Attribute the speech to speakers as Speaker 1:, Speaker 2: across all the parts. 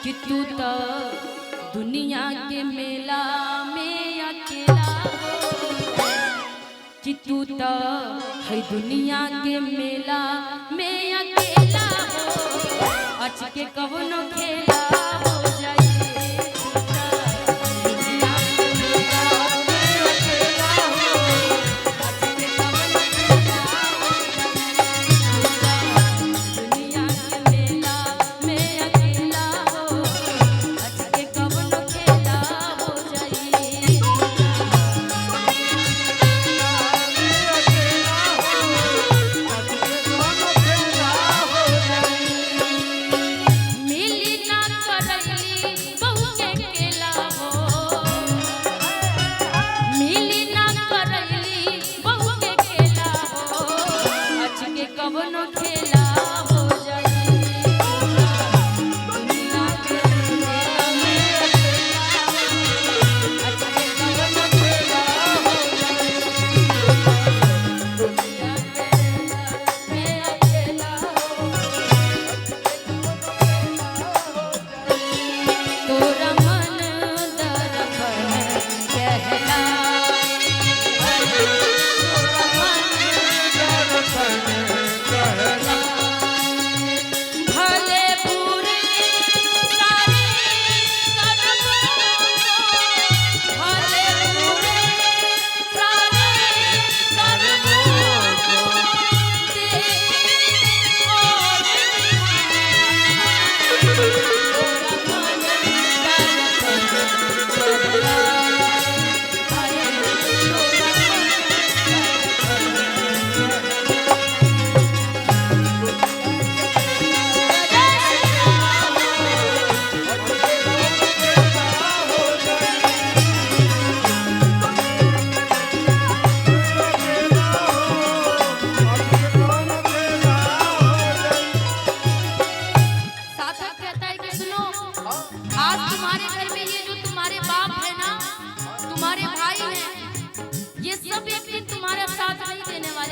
Speaker 1: कि तू तो दुनिया के मेला में अकेला हो, कि तू तो है दुनिया के मेला में अकेला हो, अच के कवनो खेला हो जाए।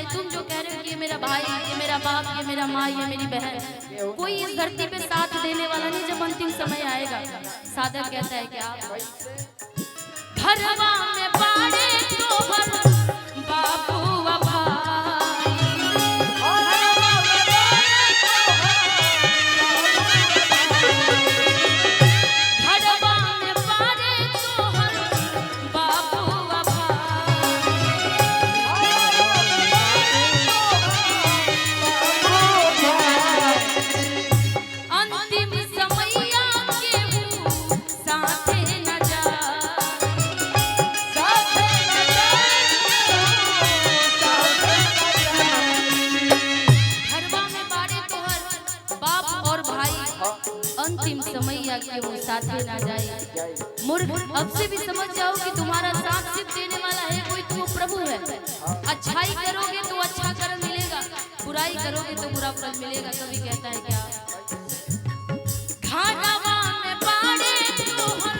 Speaker 1: तुम जो कह रहे हो कि ये मेरा भाई, ये मेरा बाप, ये मेरा माँ, ये मेरी बहन, कोई इस धरती पे साथ देने वाला नहीं। जब अंतिम समय आएगा, साधक कहता है कि आप घरवा में पाड़े तोहर बापू व भाई, घरवा में पाड़े तोहर बापू व अंतिम समैया केहू साथे न घरवा में बाड़े तोहर बाप और भाई, अंतिम समैया केहू साथे न जाए। मूर्ख, अब से भी समझ जाओ कि तुम्हारा साथ सिर्फ देने वाला है कोई, तो प्रभु है। अच्छाई करोगे तो अच्छा कर्म मिलेगा, बुराई करोगे तो बुरा फल मिलेगा। कभी कहता है क्या, घरवा में बाड़े तोहर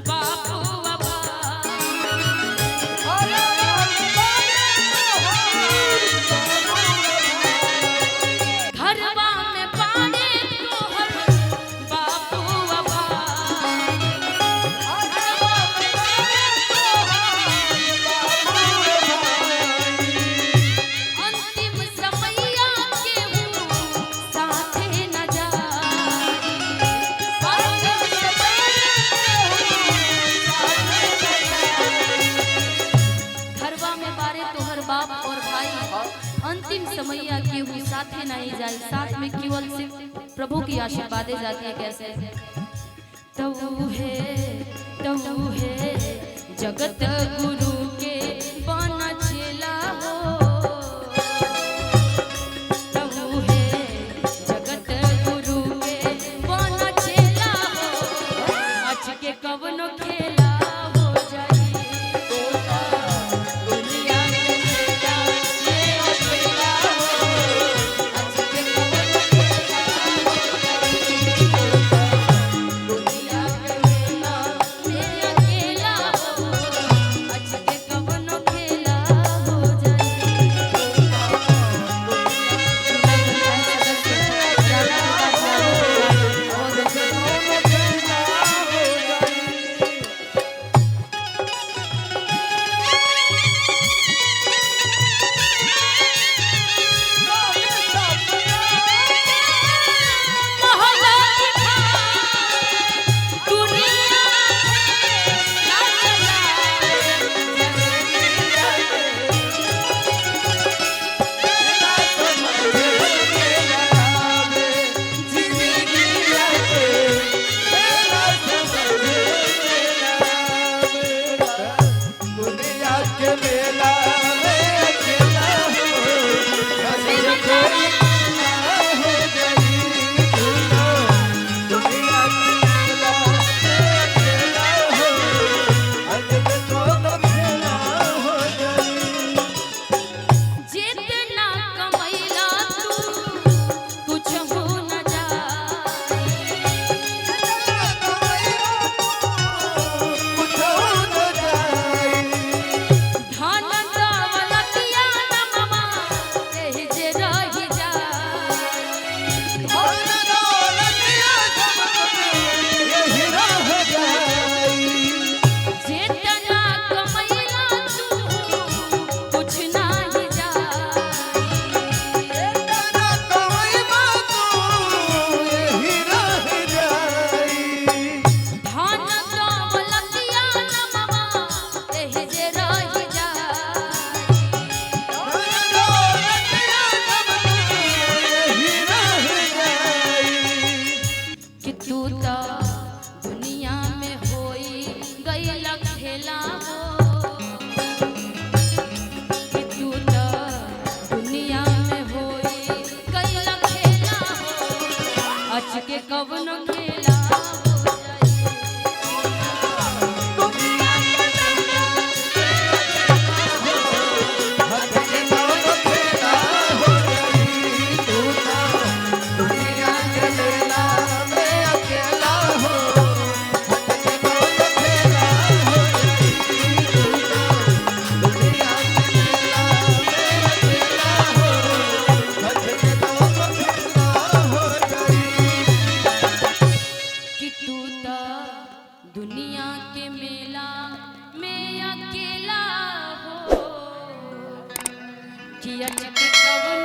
Speaker 1: बापू व भाई, घरवा में बाड़े तोहर बापू व भाई, अंतिम समैया केहू साथे न घरवा में बारे तोहर बाप और भाई, अंतिम समैया केहू साथे नहीं जाए। साथ में केवल सिर्फ प्रभु की आशीर्वादें जाती है। कैसे, तऊ है जगत गुरु के बना चेला हो, तऊ है जगत गुरु के बना चेला हो, आज के कवनो खेला हो जाए। दुनिया के मेला में अकेला हो, आज के कवनो खेला हो जाए। दुनिया के मेला में अकेला हो, आज के दुनिया में होई गईल खेला हो कि तू तो दुनिया में होई गईल खेला हो अच के कवन खेला हो दुनिया के मेला में अकेला हो कि अच के कवन